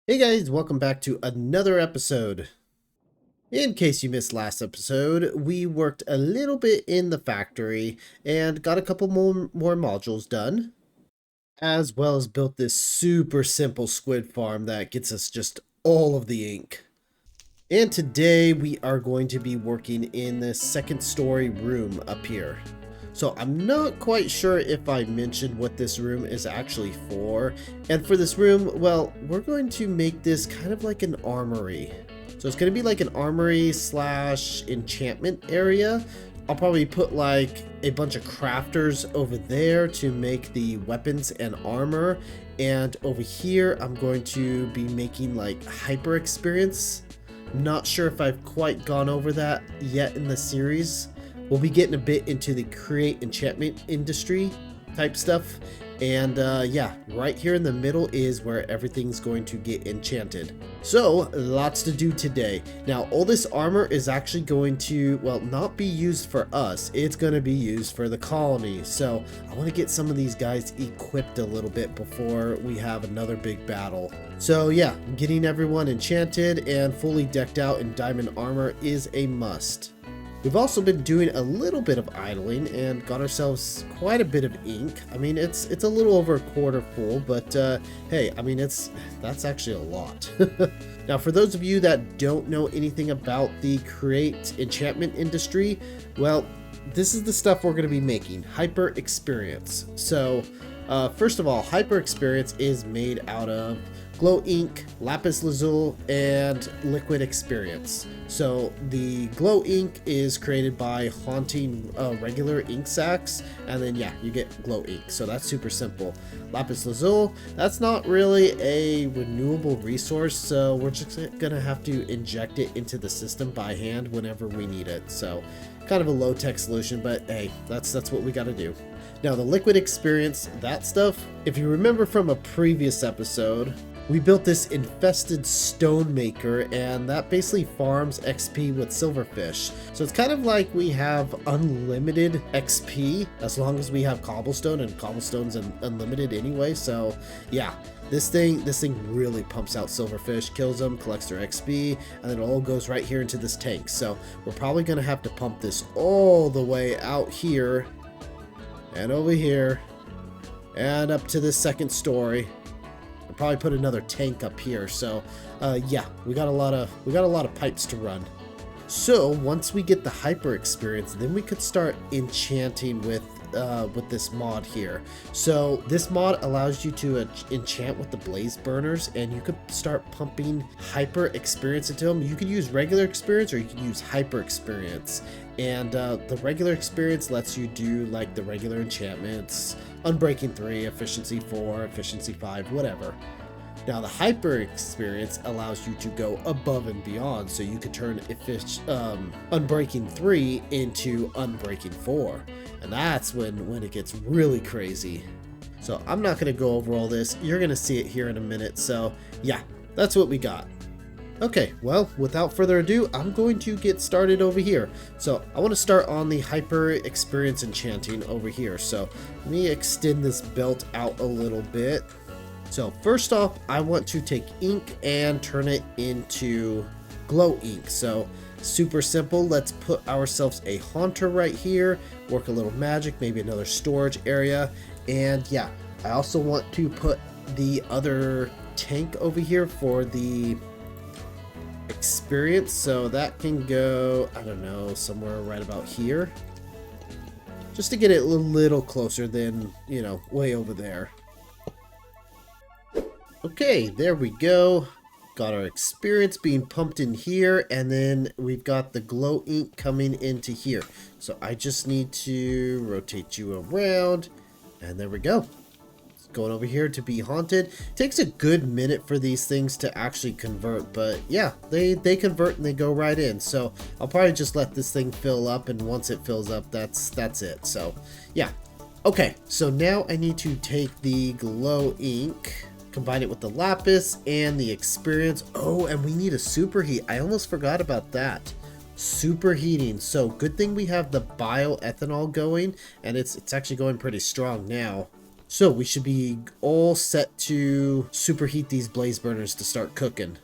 Hey guys, welcome back to another episode. In case you missed last episode, we worked a little bit in the factory and got a couple more modules done, as well as built this super simple squid farm that gets us just all of the ink. And today we are going to be working in the second story room up here. So I'm not quite sure if I mentioned what this room is actually for. And for this room, well, we're going to make this kind of like an armory. So it's going to be like an armory slash enchantment area. I'll probably put like a bunch of crafters over there to make the weapons and armor. And over here, I'm going to be making like hyper experience. Not sure if I've quite gone over that yet in the series. We'll be getting a bit into the Create Enchantment Industry type stuff. And yeah, right here in the middle is where everything's going to get enchanted. So, lots to do today. Now, all this armor is actually going to, well, not be used for us. It's going to be used for the colony. So, I want to get some of these guys equipped a little bit before we have another big battle. So, yeah, getting everyone enchanted and fully decked out in diamond armor is a must. We've also been doing a little bit of idling and got ourselves quite a bit of ink. I mean, it's a little over a quarter full, but hey, I mean, that's actually a lot. Now, for those of you that don't know anything about the Create Enchantment Industry, well, this is the stuff we're going to be making, hyper experience. So, first of all, hyper experience is made out of glow ink, lapis lazuli, and liquid experience. So the glow ink is created by haunting regular ink sacs, and then yeah, you get glow ink. So that's super simple. Lapis lazuli, that's not really a renewable resource, so we're just gonna have to inject it into the system by hand whenever we need it. So kind of a low-tech solution, but hey, that's what we gotta do. Now the liquid experience, that stuff, if you remember from a previous episode, we built this infested stone maker, and that basically farms XP with silverfish. So it's kind of like we have unlimited XP as long as we have cobblestone, and cobblestone's unlimited anyway. So yeah, this thing really pumps out silverfish, kills them, collects their XP, and then it all goes right here into this tank. So we're probably gonna have to pump this all the way out here and over here and up to this second story. Probably put another tank up here. So yeah, we got a lot of pipes to run. So once we get the hyper experience, then we could start enchanting with this mod here. So this mod allows you to enchant with the blaze burners, and you could start pumping hyper experience into them. You could use regular experience or you could use hyper experience. And the regular experience lets you do like the regular enchantments, Unbreaking 3, Efficiency 4, Efficiency 5, whatever. Now the hyper experience allows you to go above and beyond, so you could turn Unbreaking 3 into Unbreaking 4. And that's when it gets really crazy. So I'm not going to go over all this. You're going to see it here in a minute. So yeah, that's what we got. Okay, well, without further ado, I'm going to get started over here. So I want to start on the hyper experience enchanting over here. So let me extend this belt out a little bit. So first off, I want to take ink and turn it into glow ink. So super simple. Let's put ourselves a haunter right here, work a little magic, maybe another storage area. And yeah, I also want to put the other tank over here for the experience, so that can go, I don't know, somewhere right about here, just to get it a little closer than, you know, way over there. Okay, there we go. Got our experience being pumped in here, and then we've got the glow ink coming into here. So I just need to rotate you around, and there we go. Going over here to be haunted. Takes a good minute for these things to actually convert, but yeah, they convert and they go right in. So I'll probably just let this thing fill up, and once it fills up, that's it. So yeah. Okay, so now I need to take the glow ink, combine it with the lapis and the experience. Oh, and we need a superheat. I almost forgot about that. Superheating. So good thing we have the bioethanol going, and it's actually going pretty strong now. So we should be all set to superheat these blaze burners to start cooking.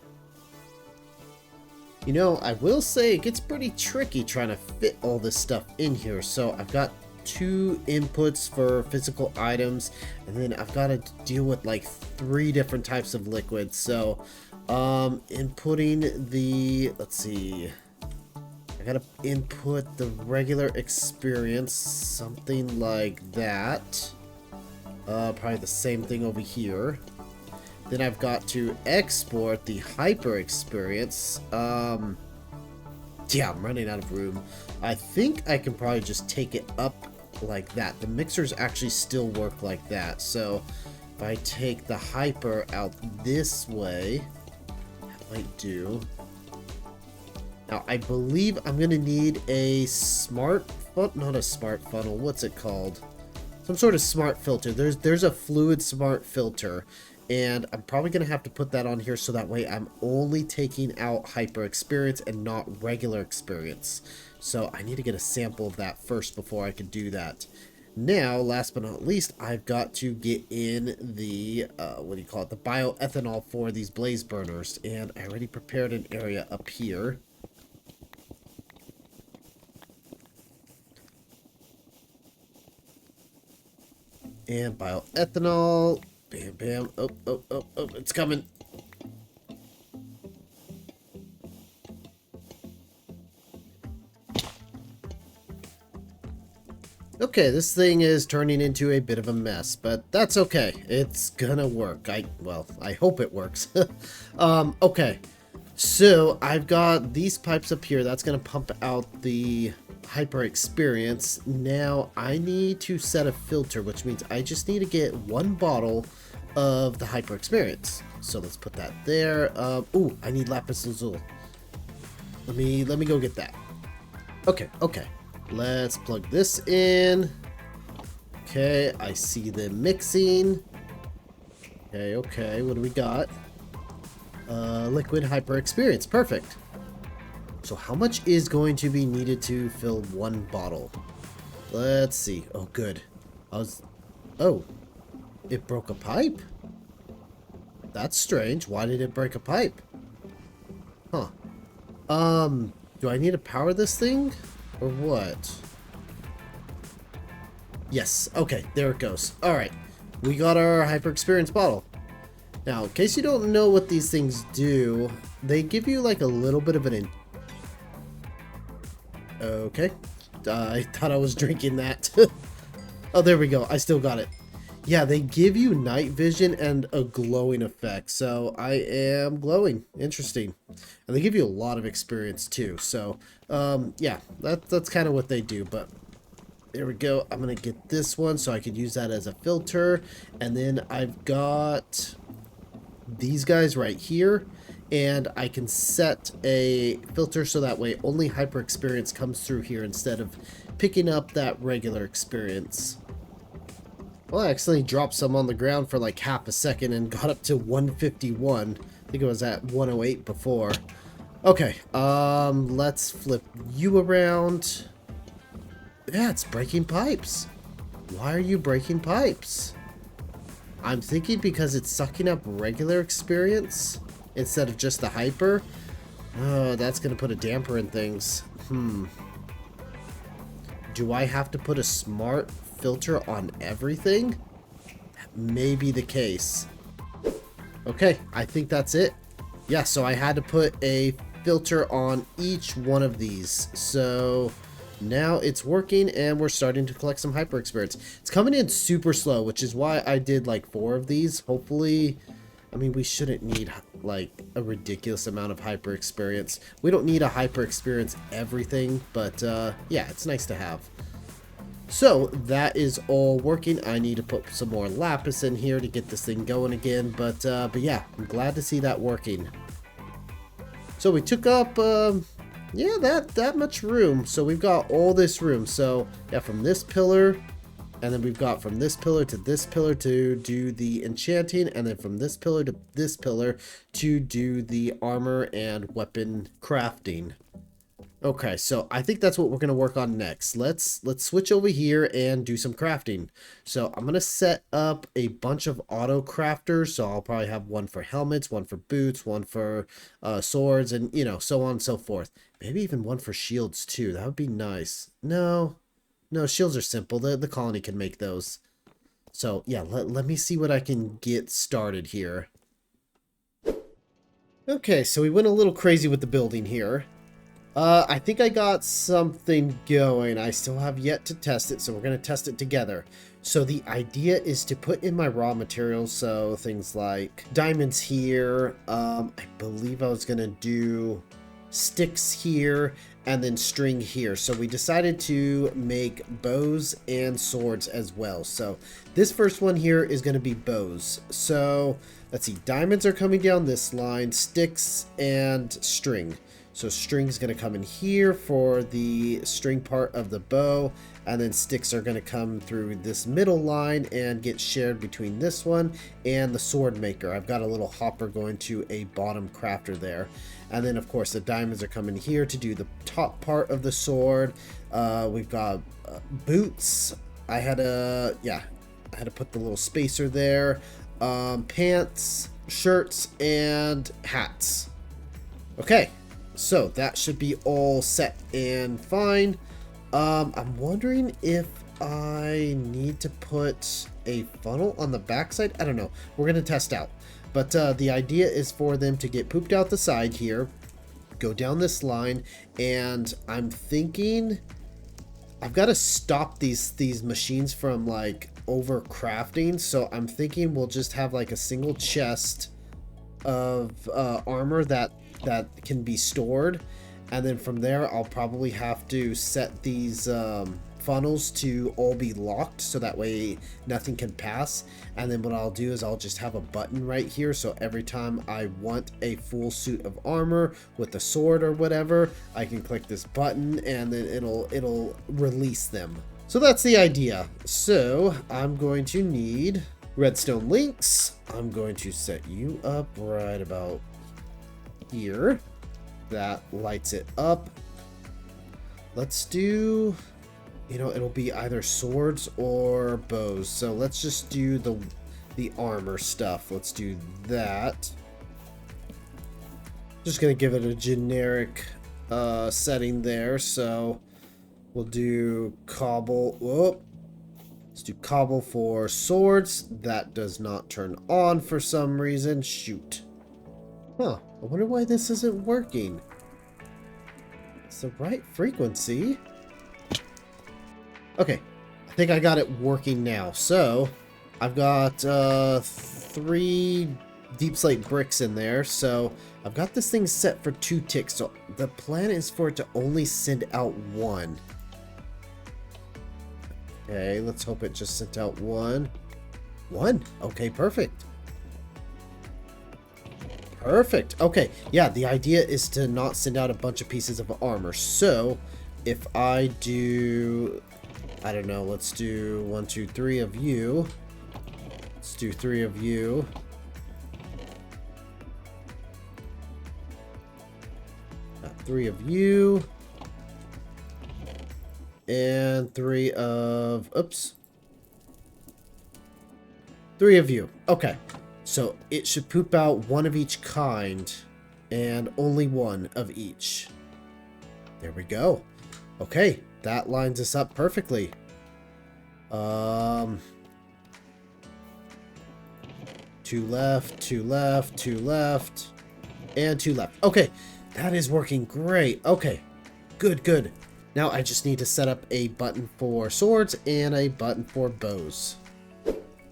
You know, I will say it gets pretty tricky trying to fit all this stuff in here. So I've got 2 inputs for physical items, and then I've got to deal with like 3 different types of liquids. So inputting the, let's see, I gotta input the regular experience, something like that. Probably the same thing over here. Then I've got to export the hyper experience. Yeah, I'm running out of room. I think I can probably just take it up like that. The mixers actually still work like that. So if I take the hyper out this way, that might do. Now I believe I'm gonna need a smart funnel, not a smart funnel. What's it called? Some sort of smart filter. There's a fluid smart filter. And I'm probably going to have to put that on here so that way I'm only taking out hyper experience and not regular experience. So I need to get a sample of that first before I can do that. Now, last but not least, I've got to get in the, what do you call it, the bioethanol for these blaze burners. And I already prepared an area up here. And bioethanol. Bam, bam. Oh, oh, oh, oh, it's coming. Okay, this thing is turning into a bit of a mess, but that's okay. It's gonna work. Well, I hope it works. Okay. So, I've got these pipes up here. That's gonna pump out the hyper experience. Now, I need to set a filter, which means I just need to get 1 bottle of the hyper experience. So let's put that there. Ooh, I need lapis lazuli. Let me go get that. Okay. Let's plug this in. Okay, I see them mixing. Okay, what do we got? Liquid hyper experience, perfect. So how much is going to be needed to fill 1 bottle? Let's see. Oh, good. Oh. It broke a pipe? That's strange. Why did it break a pipe? Huh. Do I need to power this thing? Or what? Yes. Okay, there it goes. Alright. We got our hyper experience bottle. Now, in case you don't know what these things do, they give you like a little bit of an... Okay. I thought I was drinking that. Oh, there we go. I still got it. Yeah, they give you night vision and a glowing effect. So I am glowing. Interesting. And they give you a lot of experience too. So yeah, that's kind of what they do. But there we go. I'm going to get this one so I can use that as a filter. And then I've got these guys right here. And I can set a filter so that way only hyper experience comes through here instead of picking up that regular experience. Well, I accidentally dropped some on the ground for like half a second and got up to 151. I think it was at 108 before. Okay, let's flip you around. Yeah, it's breaking pipes. Why are you breaking pipes? I'm thinking because it's sucking up regular experience instead of just the hyper. Oh, that's gonna put a damper in things. Do I have to put a smart filter on everything? That may be the case. Okay, I think that's it. Yeah, so I had to put a filter on each one of these. So now it's working and we're starting to collect some hyper experience. It's coming in super slow, which is why I did like 4 of these. Hopefully, I mean, we shouldn't need like a ridiculous amount of hyper experience. We don't need a hyper experience everything, but yeah, it's nice to have. So that is all working. I need to put some more lapis in here to get this thing going again, but yeah, I'm glad to see that working. So we took up yeah, that much room. So we've got all this room. So yeah, from this pillar, and then we've got from this pillar to this pillar to do the enchanting, and then from this pillar to this pillar to do the armor and weapon crafting. Okay, so I think that's what we're gonna work on next. Let's switch over here and do some crafting. So I'm gonna set up a bunch of auto crafters. So I'll probably have one for helmets, one for boots, one for swords, and you know, so on and so forth. Maybe even one for shields too. That would be nice. No, no, shields are simple. The colony can make those. So yeah, let me see what I can get started here. Okay, so we went a little crazy with the building here. I think I got something going. I still have yet to test it, so we're going to test it together. So the idea is to put in my raw materials, so things like diamonds here. I believe I was going to do sticks here and then string here. So we decided to make bows and swords as well. So this first one here is going to be bows. So let's see, diamonds are coming down this line, sticks and string. So string's going to come in here for the string part of the bow, and then sticks are going to come through this middle line and get shared between this one and the sword maker. I've got a little hopper going to a bottom crafter there. And then of course the diamonds are coming here to do the top part of the sword. We've got boots. I had to put the little spacer there. Pants, shirts, and hats. Okay. So that should be all set and fine. I'm wondering if I need to put a funnel on the backside. I don't know. We're going to test out. But the idea is for them to get pooped out the side here, go down this line, and I'm thinking I've got to stop these machines from like over crafting. So I'm thinking we'll just have like a single chest of armor that can be stored, and then from there I'll probably have to set these funnels to all be locked so that way nothing can pass. And then what I'll do is I'll just have a button right here, so every time I want a full suit of armor with a sword or whatever, I can click this button and then it'll release them. So that's the idea. So I'm going to need redstone links. I'm going to set you up right about here. That lights it up. Let's do, you know, it'll be either swords or bows. So let's just do the armor stuff. Let's do that. Just gonna give it a generic setting there. So we'll do cobble. Whoop. Let's do cobble for swords. That does not turn on for some reason. Shoot. Huh. I wonder why this isn't working. It's the right frequency. Okay. I think I got it working now. So, I've got 3 deep slate bricks in there. So, I've got this thing set for 2 ticks. So, the plan is for it to only send out 1. Okay, let's hope it just sent out 1. 1. Okay, perfect. Perfect. Okay, yeah, the idea is to not send out a bunch of pieces of armor. So, if I do, I don't know, let's do 1, 2, 3 of you. Let's do 3 of you. Got 3 of you. And 3 of, oops. 3 of you. Okay. So it should poop out 1 of each kind and only 1 of each. There we go. Okay, that lines us up perfectly. 2 left, 2 left, 2 left, and 2 left. Okay, that is working great. Okay, good, good. Now I just need to set up a button for swords and a button for bows.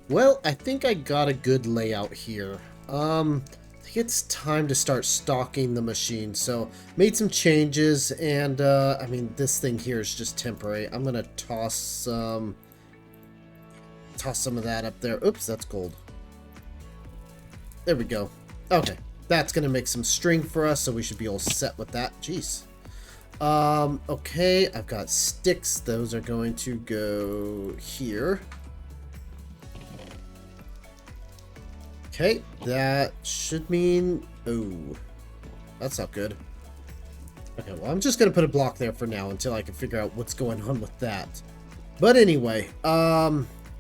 Well, I think I got a good layout here. I think it's time to start stocking the machine. So, made some changes, and I mean, this thing here is just temporary. I'm gonna toss some of that up there. Oops, that's gold. There we go. Okay, that's gonna make some string for us, so we should be all set with that. Jeez. Okay, I've got sticks. Those are going to go here. Okay, that should mean... Oh, that's not good. Okay, well, I'm just gonna put a block there for now until I can figure out what's going on with that. But anyway,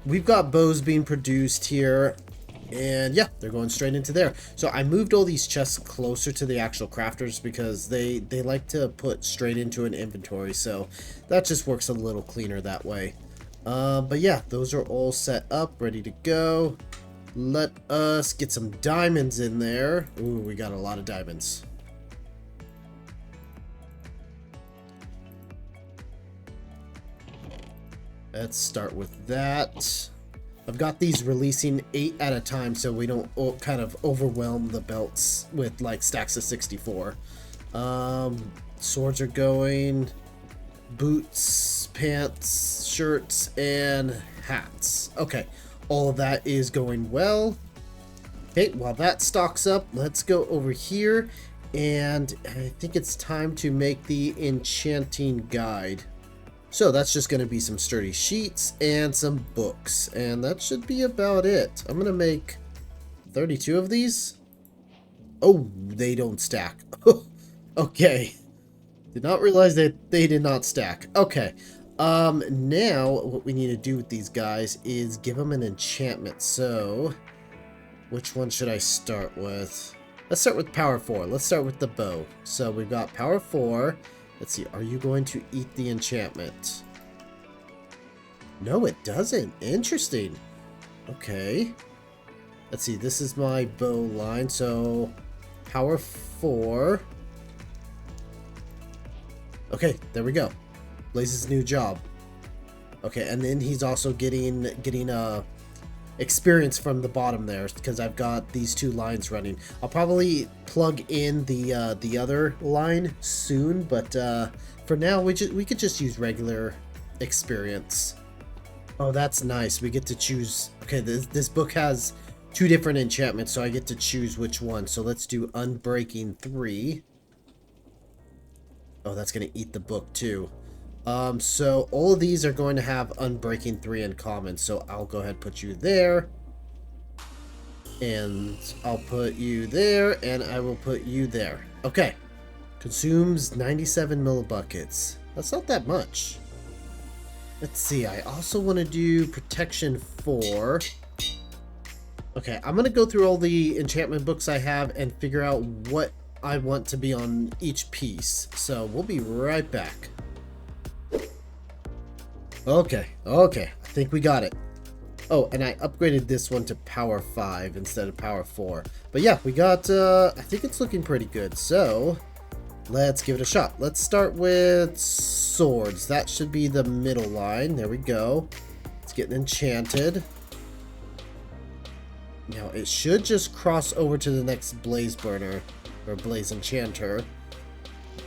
we've got bows being produced here, and yeah, they're going straight into there. So I moved all these chests closer to the actual crafters because they like to put straight into an inventory, so that just works a little cleaner that way. But yeah, those are all set up, ready to go. Let us get some diamonds in there. Ooh, we got a lot of diamonds. Let's start with that. I've got these releasing 8 at a time so we don't kind of overwhelm the belts with like stacks of 64. Swords are going. Boots, pants, shirts, and hats. Okay, all of that is going well. Okay, while that stocks up, let's go over here. And I think it's time to make the enchanting guide. So that's just going to be some sturdy sheets and some books. And that should be about it. I'm going to make 32 of these. Oh, they don't stack. Okay. Did not realize that they did not stack. Okay. Now what we need to do with these guys is give them an enchantment. So which one should I start with? Let's start with power 4. Let's start with the bow. So we've got power 4. Let's see, are you going to eat the enchantment? No, it doesn't. Interesting. Okay. Let's see, this is my bow line. So, power 4. Okay, there we go. Blaze's new job. Okay, and then he's also getting experience from the bottom there because I've got these 2 lines running. I'll probably plug in the other line soon, but for now we could just use regular experience. Oh, that's nice. We get to choose. Okay, this book has 2 different enchantments, so I get to choose which one. So let's do Unbreaking 3. Oh, that's gonna eat the book too. So all of these are going to have Unbreaking 3 in common, so I'll go ahead and put you there. And I'll put you there, and I will put you there. Okay. Consumes 97 millibuckets. That's not that much. Let's see, I also want to do Protection 4. Okay, I'm going to go through all the enchantment books I have and figure out what I want to be on each piece. So we'll be right back. Okay, I think we got it. Oh, and I upgraded this one to power 5 instead of power 4. But yeah, we got, I think it's looking pretty good. So, let's give it a shot. Let's start with swords. That should be the middle line. There we go. It's getting enchanted. Now, it should just cross over to the next blaze burner, or blaze enchanter.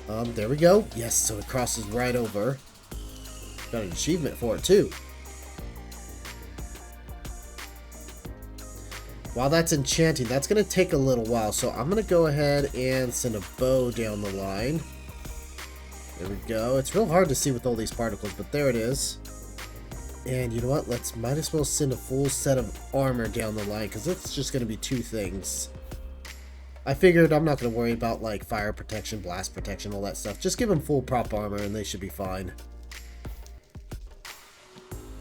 There we go. Yes, so it crosses right over. Got an achievement for it too. While that's enchanting, that's going to take a little while, so I'm going to go ahead and send a bow down the line. There we go. It's real hard to see with all these particles, but there it is. And you know what? Might as well send a full set of armor down the line, because it's just going to be 2 things. I figured I'm not going to worry about like fire protection, blast protection, all that stuff. Just give them full prop armor and they should be fine.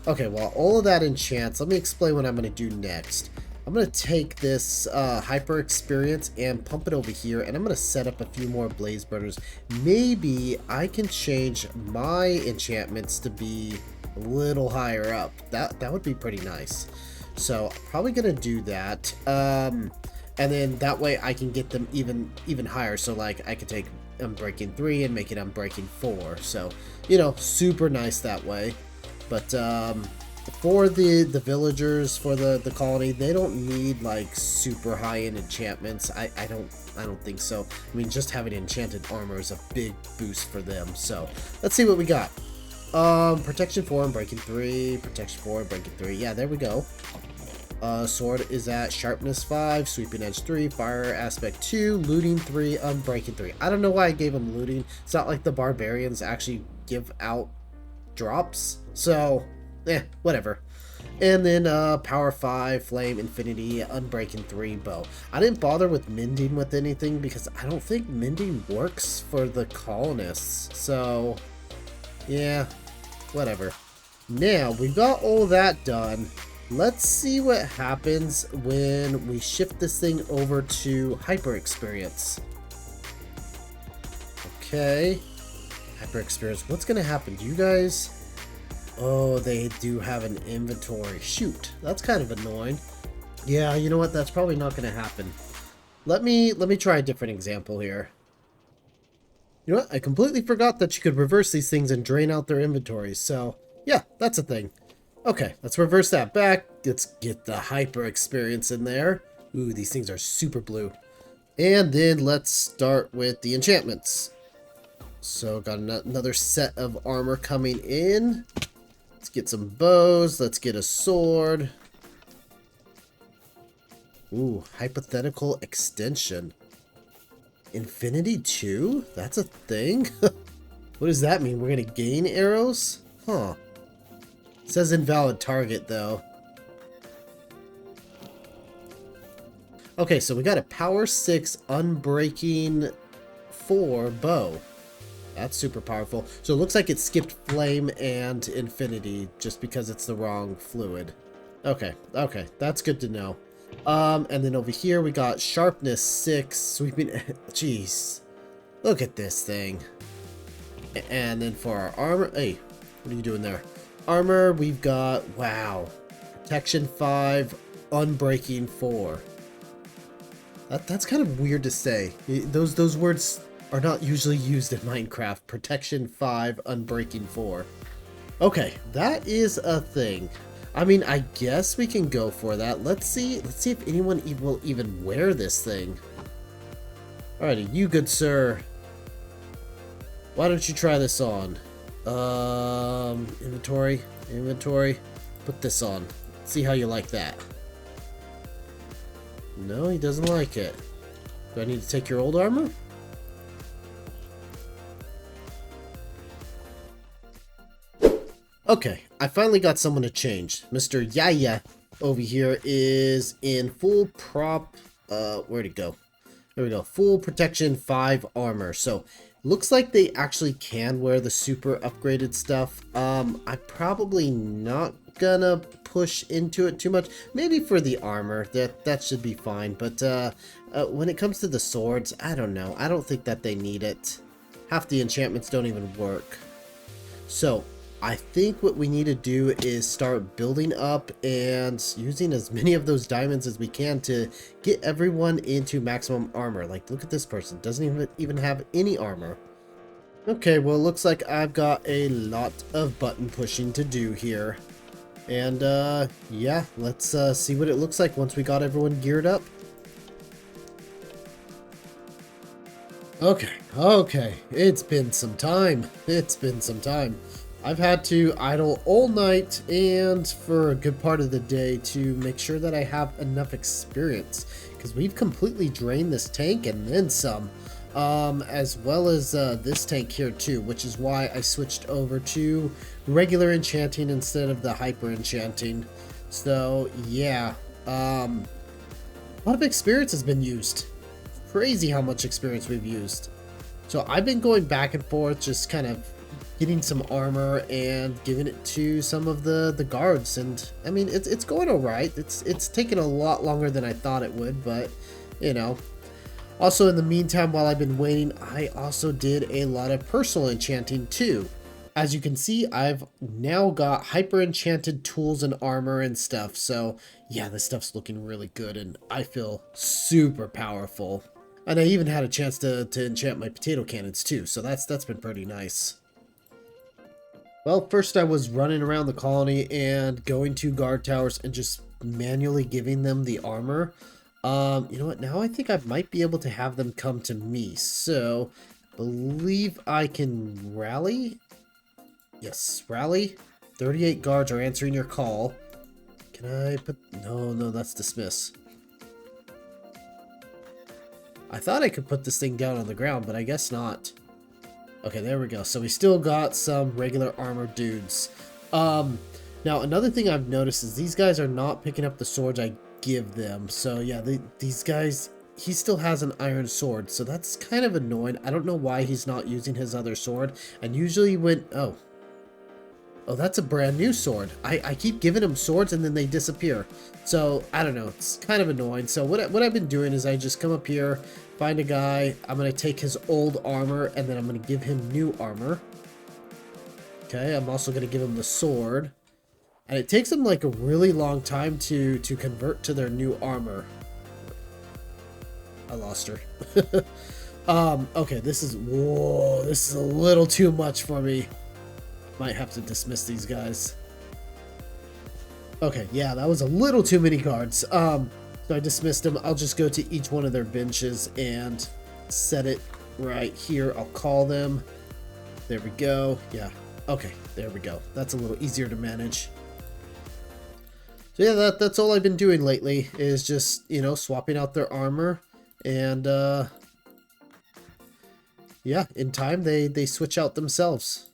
Okay, well, all of that enchants. Let me explain what I'm going to do next. I'm going to take this hyper experience and pump it over here, and I'm going to set up a few more blaze burners. Maybe I can change my enchantments to be a little higher up. That would be pretty nice. So I'm probably going to do that. And then that way I can get them even higher. So like I could take Unbreaking 3 and make it Unbreaking 4. So, you know, super nice that way. But for the villagers, for the colony, they don't need like super high-end enchantments. I don't think so. I mean, just having enchanted armor is a big boost for them. So let's see what we got. Protection 4 and Breaking 3, Protection 4 and Breaking 3. Yeah, there we go. Sword is at Sharpness 5, Sweeping Edge 3, Fire Aspect 2, Looting 3, Unbreaking 3. I don't know why I gave them looting. It's not like the barbarians actually give out drops. So, whatever. And then power 5, flame, infinity, unbreaking 3, bow. I didn't bother with mending with anything because I don't think mending works for the colonists. So yeah, whatever. Now we've got all that done. Let's see what happens when we shift this thing over to hyper experience. Okay, hyper experience. What's gonna happen? Do you guys... Oh, they do have an inventory. Shoot, that's kind of annoying. Yeah, you know what? That's probably not going to happen. Let me try a different example here. You know what? I completely forgot that you could reverse these things and drain out their inventories. So, yeah, that's a thing. Okay, let's reverse that back. Let's get the hyper experience in there. Ooh, these things are super blue. And then let's start with the enchantments. So, got another set of armor coming in. Let's get some bows. Let's get a sword. Ooh, hypothetical extension. Infinity 2? That's a thing? What does that mean? We're going to gain arrows? Huh. It says invalid target, though. Okay, so we got a power 6 unbreaking 4 bow. That's super powerful. So it looks like it skipped flame and infinity just because it's the wrong fluid. Okay, okay, that's good to know. And then over here we got sharpness 6, sweeping. Jeez, look at this thing. And then for our armor, hey, what are you doing there? Armor, we've got, wow, protection 5, unbreaking 4. That's kind of weird to say. Those words are not usually used in Minecraft. Protection 5, unbreaking 4. Okay, that is a thing. I mean, I guess we can go for that. Let's see if anyone will even wear this thing. Alrighty, you good sir. Why don't you try this on? Inventory. Put this on. See how you like that. No, he doesn't like it. Do I need to take your old armor? Okay, I finally got someone to change. Mr. Yaya over here is in full prop, where'd it go? There we go, full protection 5 armor. So, looks like they actually can wear the super upgraded stuff. I'm probably not gonna push into it too much. Maybe for the armor, that should be fine. But when it comes to the swords, I don't know. I don't think that they need it. Half the enchantments don't even work. So, I think what we need to do is start building up and using as many of those diamonds as we can to get everyone into maximum armor. Like, look at this person. Doesn't even have any armor. Okay, well, it looks like I've got a lot of button pushing to do here. And, yeah, let's see what it looks like once we got everyone geared up. Okay. It's been some time. I've had to idle all night and for a good part of the day to make sure that I have enough experience, because we've completely drained this tank and then some, as well as this tank here too, which is why I switched over to regular enchanting instead of the hyper enchanting. So yeah, a lot of experience has been used. Crazy how much experience we've used. So I've been going back and forth, just kind of getting some armor and giving it to some of the guards, and I mean it's going all right. It's taken a lot longer than I thought it would, but you know. Also, in the meantime, while I've been waiting, I also did a lot of personal enchanting too. As you can see, I've now got hyper enchanted tools and armor and stuff. So yeah, this stuff's looking really good, and I feel super powerful. And I even had a chance to enchant my potato cannons too, so that's been pretty nice. Well, first I was running around the colony and going to guard towers and just manually giving them the armor. You know what? Now I think I might be able to have them come to me. So, believe I can rally. Yes, rally. 38 guards are answering your call. Can I put... No, that's dismiss. I thought I could put this thing down on the ground, but I guess not. Okay, there we go. So we still got some regular armor dudes. Now, another thing I've noticed is these guys are not picking up the swords I give them. So yeah, these guys, he still has an iron sword, so that's kind of annoying. I don't know why he's not using his other sword. And usually when, oh, that's a brand new sword. I keep giving him swords and then they disappear. So I don't know, it's kind of annoying. So what I've been doing is I just come up here, find a guy, I'm gonna take his old armor and then I'm gonna give him new armor. Okay, I'm also gonna give him the sword. And it takes them like a really long time to convert to their new armor. I lost her. Okay, this is a little too much for me. Might have to dismiss these guys. Okay, yeah, that was a little too many cards. So I dismissed them. I'll just go to each one of their benches and set it right here. I'll call them. There we go. Yeah. Okay, there we go. That's a little easier to manage. So yeah, that's all I've been doing lately is just, you know, swapping out their armor. And yeah, in time they switch out themselves.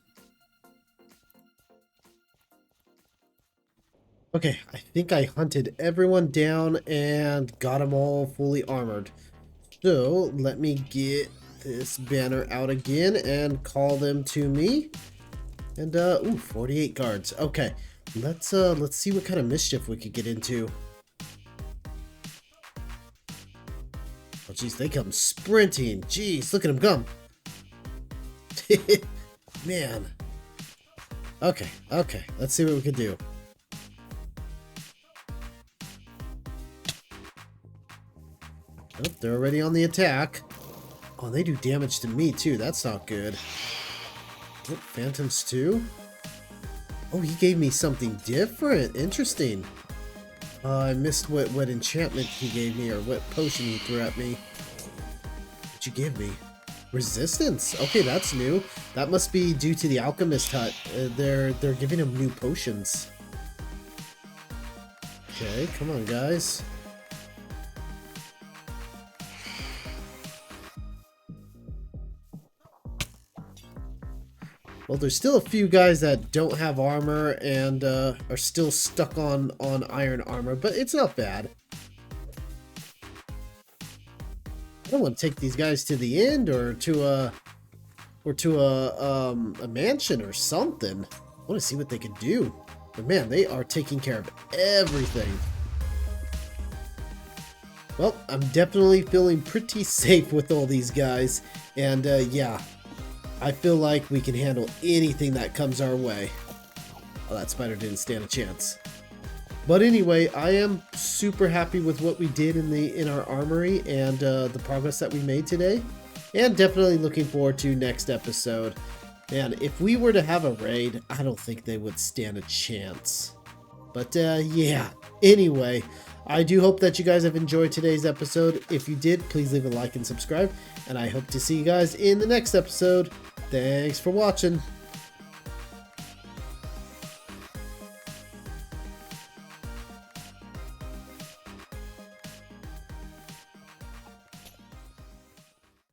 Okay, I think I hunted everyone down and got them all fully armored. So let me get this banner out again and call them to me. And ooh, 48 guards. Okay, let's see what kind of mischief we could get into. Oh geez, they come sprinting. Jeez, look at them come. Man. Okay, let's see what we can do. Oh, they're already on the attack. Oh, they do damage to me too. That's not good. Oh, Phantoms too. Oh, he gave me something different. Interesting. I missed what enchantment he gave me or what potion he threw at me. What'd you give me? Resistance. Okay, that's new. That must be due to the alchemist hut. They're giving him new potions. Okay, come on, guys. Well, there's still a few guys that don't have armor and are still stuck on iron armor, but it's not bad. I don't want to take these guys to the end or to a mansion or something. I want to see what they can do. But man, they are taking care of everything. Well, I'm definitely feeling pretty safe with all these guys, and yeah. I feel like we can handle anything that comes our way. Oh, that spider didn't stand a chance. But anyway, I am super happy with what we did in our armory and the progress that we made today. And definitely looking forward to next episode. Man, if we were to have a raid, I don't think they would stand a chance. But yeah, anyway, I do hope that you guys have enjoyed today's episode. If you did, please leave a like and subscribe. And I hope to see you guys in the next episode. Thanks for watching.